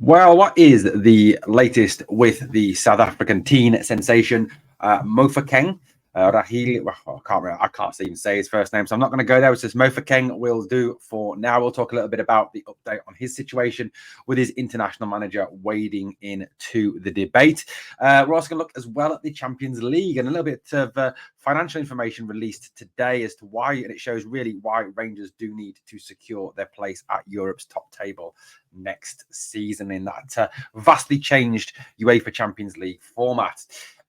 Well, what is the latest with the South African teen sensation, Mofokeng? Rahili, well, I can't even say his first name, so I'm not going to go there. It says Mofokeng will do for now. We'll talk a little bit about the update on his situation with his international manager wading into the debate. We're also going to look as well at the Champions League and a little bit of financial information released today as to why, and it shows really why Rangers do need to secure their place at Europe's top table next season in that vastly changed UEFA Champions League format.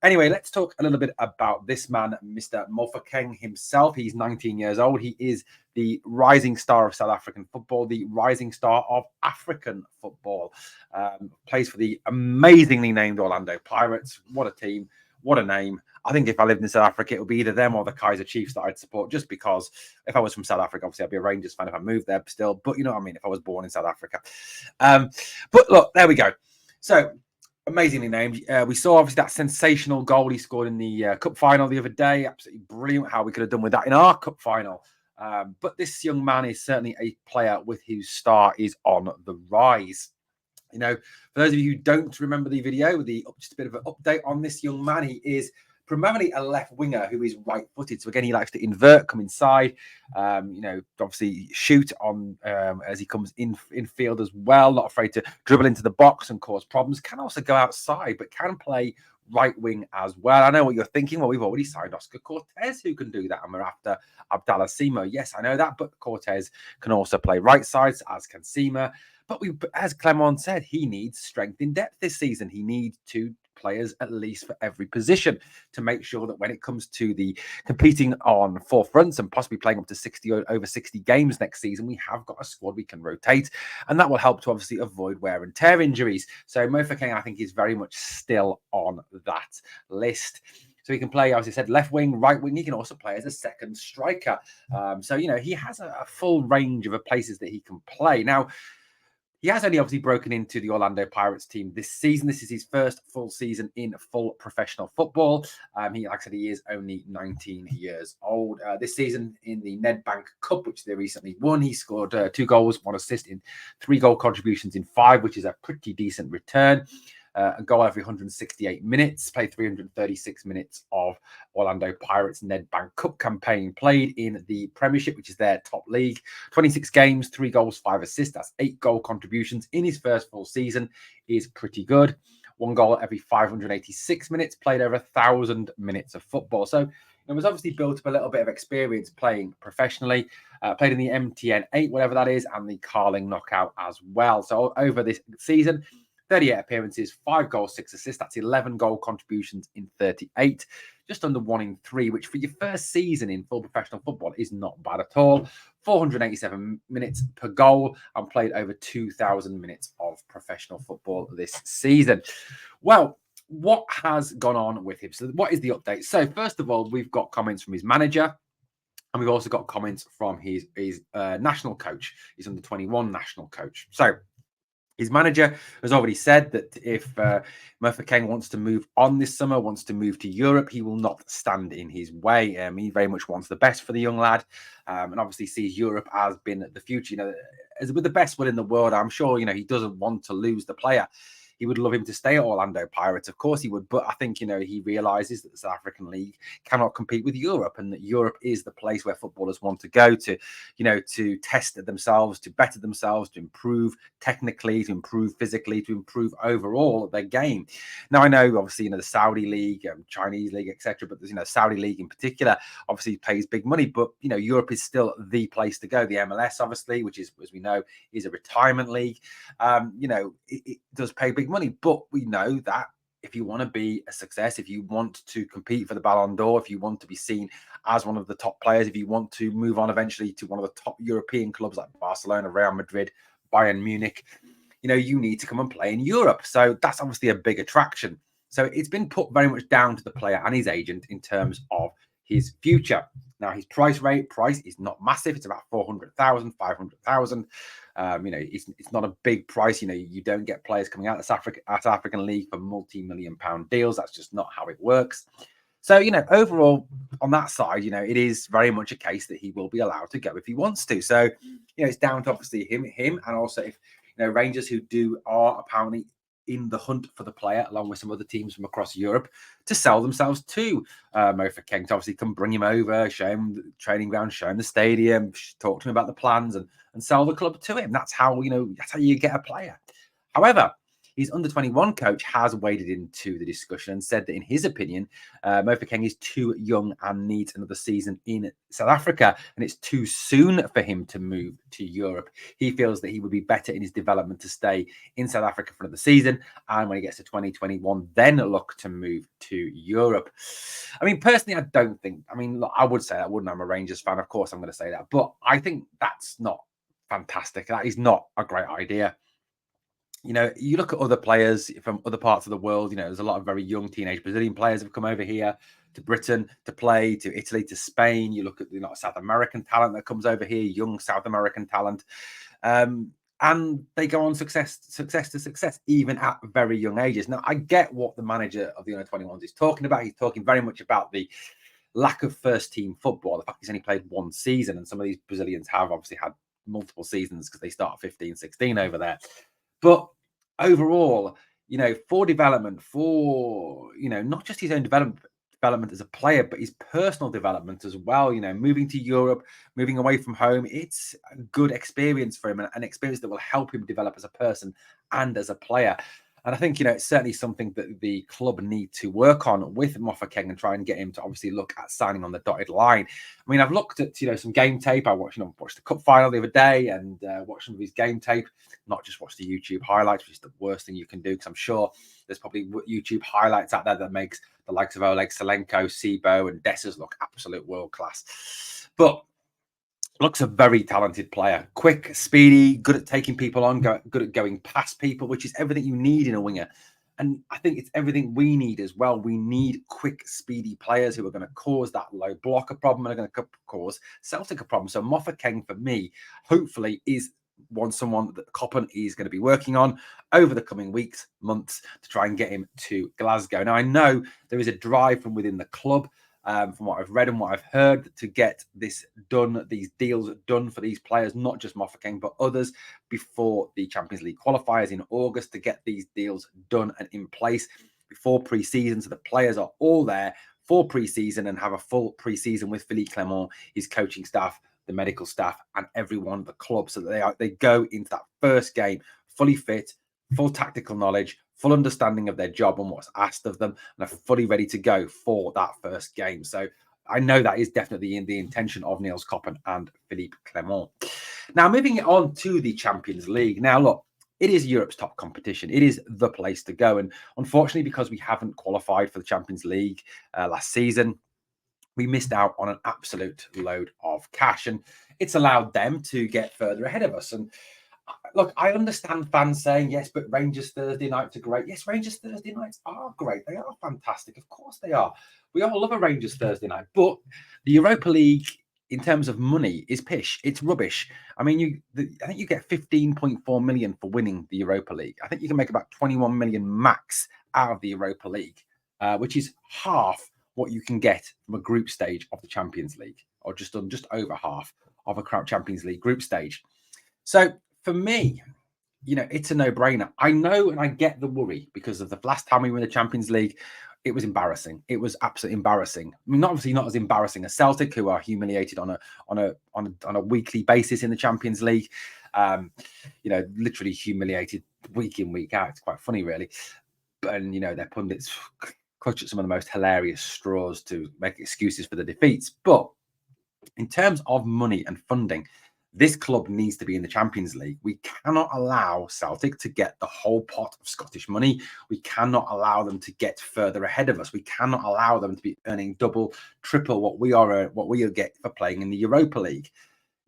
Anyway, let's talk a little bit about this man, Mr. Mofokeng himself. He's 19 years old. He is the rising star of South African football, the rising star of African football. Plays for the amazingly named Orlando Pirates. What a team. What a name. I think if I lived in South Africa, it would be either them or the Kaiser Chiefs that I'd support, just because if I was from South Africa, obviously I'd be a Rangers fan if I moved there still. But you know what I mean, if I was born in South Africa. But look, there we go. So, amazingly named. We saw obviously that sensational goal he scored in the cup final the other day. Absolutely brilliant how we could have done with that in our cup final. But this young man is certainly a player with whose star is on the rise. You know, for those of you who don't remember the video, just a bit of an update on this young man. He is primarily a left winger who is right-footed. So again, he likes to invert, come inside, obviously shoot on as he comes in field as well. Not afraid to dribble into the box and cause problems. Can also go outside, but can play right wing as well. I know what you're thinking. Well, we've already signed Oscar Cortez, who can do that, and we're after Abdallah Simo. Yes, I know that, but Cortez can also play right sides, as can Sima. But as Clement said, he needs strength in depth this season. He needs two players at least for every position to make sure that when it comes to the competing on four fronts and possibly playing up to 60 or over 60 games next season, we have got a squad we can rotate, and that will help to obviously avoid wear and tear injuries. So Mofokeng, I think, is very much still on that list. So he can play, as I said, left wing, right wing. He can also play as a second striker. So, he has a full range of places that he can play. Now, he has only obviously broken into the Orlando Pirates team this season. This is his first full season in full professional football. Like I said, he is only 19 years old. This season in the Nedbank Cup, which they recently won, he scored 2 goals, 1 assist in 3 goal contributions in 5, which is a pretty decent return. A goal every 168 minutes, played 336 minutes of Orlando Pirates Nedbank Cup campaign, played in the Premiership, which is their top league. 26 games, 3 goals, 5 assists. That's 8 goal contributions in his first full season is pretty good. 1 goal every 586 minutes, played over 1,000 minutes of football. So it was obviously built up a little bit of experience playing professionally. Played in the MTN 8, whatever that is, and the Carling Knockout as well. So over this season, 38 appearances, 5 goals, 6 assists. That's 11 goal contributions in 38. Just under 1 in 3, which for your first season in full professional football is not bad at all. 487 minutes per goal and played over 2,000 minutes of professional football this season. Well, what has gone on with him? So what is the update? So first of all, we've got comments from his manager. And we've also got comments from his national coach, his under-21 national coach. So his manager has already said that if Mofokeng wants to move on this summer, wants to move to Europe, he will not stand in his way. He very much wants the best for the young lad, and obviously sees Europe as being the future. As with the best will in the world, I'm sure he doesn't want to lose the player. He would love him to stay at Orlando Pirates. Of course he would. But I think, he realizes that the South African League cannot compete with Europe, and that Europe is the place where footballers want to go to, to test themselves, to better themselves, to improve technically, to improve physically, to improve overall their game. Now, I know, obviously, the Saudi League, Chinese League, etc. But, Saudi League in particular, obviously pays big money. But, Europe is still the place to go. The MLS, obviously, which is, as we know, is a retirement league. It does pay big money, but we know that if you want to be a success, if you want to compete for the Ballon d'Or, if you want to be seen as one of the top players, if you want to move on eventually to one of the top European clubs like Barcelona, Real Madrid, Bayern Munich, you need to come and play in Europe. So that's obviously a big attraction. So it's been put very much down to the player and his agent in terms of his future. Now, his price is not massive. It's about 400,000, 500,000. It's not a big price. You don't get players coming out of the South African League for multi-million-pound deals. That's just not how it works. So, overall on that side, it is very much a case that he will be allowed to go if he wants to. So, it's down to obviously him, and also if Rangers who are apparently in the hunt for the player, along with some other teams from across Europe, to sell themselves to Mofak Kang, to obviously come bring him over, show him the training ground, show him the stadium, talk to him about the plans, and sell the club to him. That's how you get a player. However, his under-21 coach has waded into the discussion and said that, in his opinion, Mofak Kang is too young and needs another season in South Africa, and it's too soon for him to move to Europe. He feels that he would be better in his development to stay in South Africa for another season, and when he gets to 2021, then look to move to Europe. I mean, personally, I don't think. I mean, look, I would say that, wouldn't I? I'm a Rangers fan, of course I'm going to say that, but I think that's not fantastic. That is not a great idea. You look at other players from other parts of the world. There's a lot of very young teenage Brazilian players who have come over here to Britain to play, to Italy, to Spain. You look at South American talent that comes over here, young South American talent, and they go on success to success, even at very young ages. Now, I get what the manager of the under-21s is talking about. He's talking very much about the lack of first team football, the fact he's only played one season, and some of these Brazilians have obviously had multiple seasons because they start 15, 16 over there. But overall, for development, for not just his own development as a player, but his personal development as well. Moving to Europe, moving away from home, it's a good experience for him, and an experience that will help him develop as a person and as a player. And I think, it's certainly something that the club need to work on with Mofokeng and try and get him to obviously look at signing on the dotted line. I mean, I've looked at, some game tape. I watched the cup final the other day and watched some of his game tape, not just watch the YouTube highlights, which is the worst thing you can do, because I'm sure there's probably YouTube highlights out there that makes the likes of Oleg Salenko, Sibo, and Dessers look absolute world class. But looks a very talented player, quick, speedy, good at taking people on, good at going past people, which is everything you need in a winger. And I think it's everything we need as well. We need quick, speedy players who are going to cause that low blocker problem and are going to cause Celtic a problem. So Mofokeng, for me, hopefully is someone that Koppen is going to be working on over the coming weeks, months, to try and get him to Glasgow. Now, I know there is a drive from within the club, from what I've read and what I've heard, to get this done, these deals done for these players, not just Mofokeng, but others, before the Champions League qualifiers in August, to get these deals done and in place before pre-season, so the players are all there for pre-season and have a full pre-season with Philippe Clement, his coaching staff, the medical staff, and everyone at the club, so that they go into that first game fully fit, full tactical knowledge, full understanding of their job and what's asked of them, and are fully ready to go for that first game. So I know that is definitely in the intention of Niels Koppen and Philippe Clement. Now, moving on to the Champions League. Now, look, it is Europe's top competition. It is the place to go. And unfortunately, because we haven't qualified for the Champions League last season, we missed out on an absolute load of cash, and it's allowed them to get further ahead of us. And look, I understand fans saying, yes, but Rangers Thursday nights are great. Yes, Rangers Thursday nights are great. They are fantastic. Of course they are. We all love a Rangers Thursday night. But the Europa League, in terms of money, is pish. It's rubbish. I mean, I think you get 15.4 million for winning the Europa League. I think you can make about 21 million max out of the Europa League, which is half what you can get from a group stage of the Champions League, or just over half of a Champions League group stage. So for me, it's a no-brainer. I know and I get the worry because of the last time we won the Champions League, it was embarrassing. It was absolutely embarrassing. I mean, obviously not as embarrassing as Celtic, who are humiliated on a weekly basis in the Champions League. Literally humiliated week in, week out. It's quite funny, really. And their pundits clutch at some of the most hilarious straws to make excuses for the defeats. But in terms of money and funding, this club needs to be in the Champions League. We cannot allow Celtic to get the whole pot of Scottish money. We cannot allow them to get further ahead of us. We cannot allow them to be earning double, triple what we'll get for playing in the Europa League.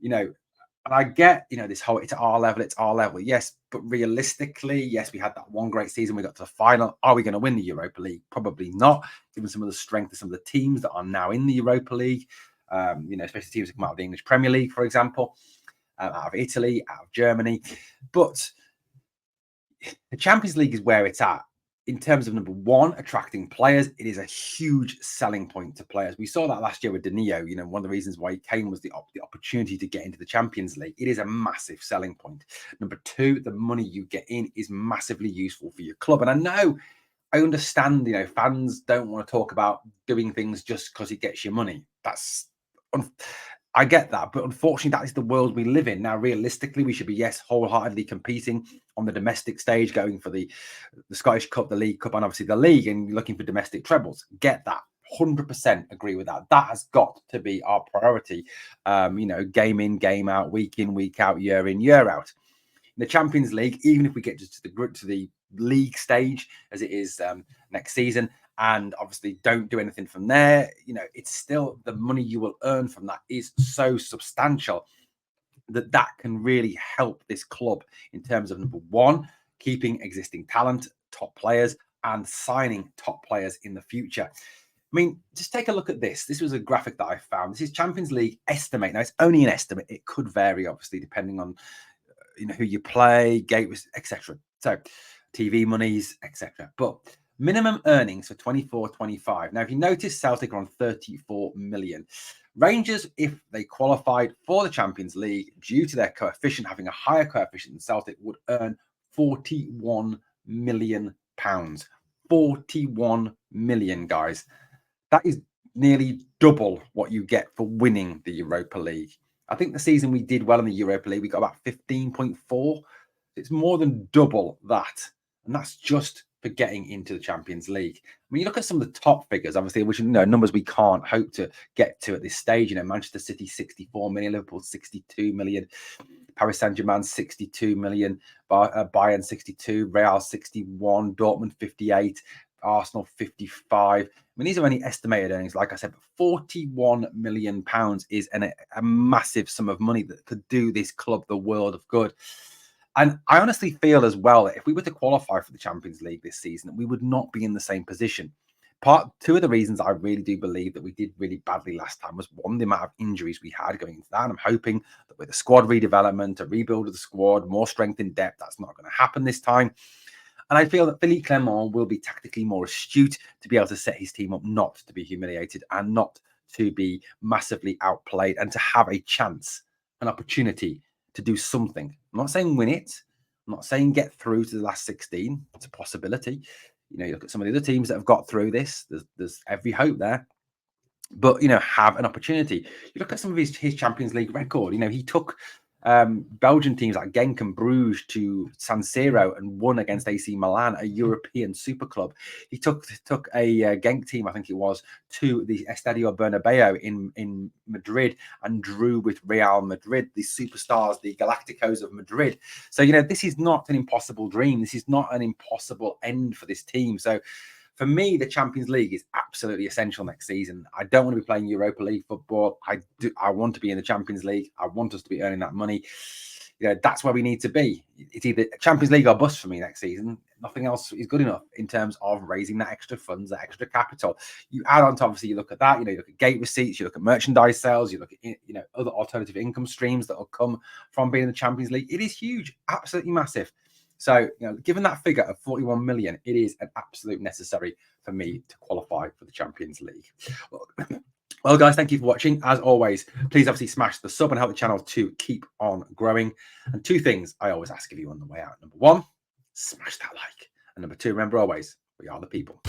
And I get, this whole, it's our level. Yes, but realistically, yes, we had that one great season. We got to the final. Are we going to win the Europa League? Probably not, given some of the strength of some of the teams that are now in the Europa League. Especially teams that come out of the English Premier League, for example, out of Italy, out of Germany. But the Champions League is where it's at. in terms of number one, attracting players, it is a huge selling point to players. We saw that last year with Danilo. You know, one of the reasons why he came was the opportunity to get into the Champions League. It is a massive selling point. Number two, the money you get in is massively useful for your club. And I understand, you know, fans don't want to talk about doing things just because it gets you money. I get that, but unfortunately, that is the world we live in. Now, realistically, we should be, yes, wholeheartedly competing on the domestic stage, going for the Scottish Cup, the League Cup, and obviously the league, and looking for domestic trebles. Get that. 100% agree with that. That has got to be our priority. You know, game in, game out, week in, week out, year in, year out. In the Champions League, even if we get to the league stage as it is next season, and obviously don't do anything from there, you know, it's still the money you will earn from that is so substantial that can really help this club in terms of, number one, keeping existing talent, top players, and signing top players in the future. I mean, just take a look at this. This was a graphic that I found. This is Champions League estimate. Now, it's only an estimate. It could vary, obviously, depending on who you play, gateways, etc. So TV monies, etc. But minimum earnings for 24-25. Now, if you notice, Celtic are on 34 million. Rangers, if they qualified for the Champions League, due to their coefficient having a higher coefficient than Celtic, would earn 41 million pounds. 41 million, guys. That is nearly double what you get for winning the Europa League. I think the season we did well in the Europa League, we got about 15.4. It's more than double that. And that's just for getting into the Champions League. When you look at some of the top figures, obviously, which, you know, numbers we can't hope to get to at this stage. You know, Manchester City, 64 million, Liverpool, 62 million, Paris Saint-Germain, 62 million, Bayern, 62, Real, 61, Dortmund, 58, Arsenal, 55. I mean, these are only estimated earnings, like I said, but 41 million pounds is a massive sum of money that could do this club the world of good. And I honestly feel as well that if we were to qualify for the Champions League this season, we would not be in the same position. Two of the reasons I really do believe that we did really badly last time was, one, the amount of injuries we had going into that. And I'm hoping that with the squad redevelopment, a rebuild of the squad, more strength in depth, that's not going to happen this time. And I feel that Philippe Clement will be tactically more astute to be able to set his team up not to be humiliated and not to be massively outplayed, and to have a chance, an opportunity to do something. I'm not saying win it. I'm not saying get through to the last 16. It's a possibility. You know, you look at some of the other teams that have got through this. There's every hope there. But, you know, have an opportunity. You look at some of his Champions League record. You know, he took Belgian teams like Genk and Bruges to San Siro and won against AC Milan, a European super club. He took a Genk team, I think it was, to the Estadio Bernabeu in Madrid and drew with Real Madrid, the superstars, the Galacticos of Madrid. So, you know, this is not an impossible dream. This is not an impossible end for this team. So, for me, the Champions League is absolutely essential next season. I don't want to be playing Europa League football. I want to be in the Champions League. I want us to be earning that money. You know, that's where we need to be. It's either Champions League or bust for me next season. Nothing else is good enough in terms of raising that extra funds, that extra capital. You add on to, obviously, you look at that. You know, you look at gate receipts, you look at merchandise sales, you look at, you know, other alternative income streams that will come from being in the Champions League. It is huge, absolutely massive. So, you know, given that figure of 41 million, it is an absolute necessary for me to qualify for the Champions League. Well, guys, thank you for watching. As always, please obviously smash the sub and help the channel to keep on growing. And two things I always ask of you on the way out. Number one, smash that like. And number two, remember always, we are the people.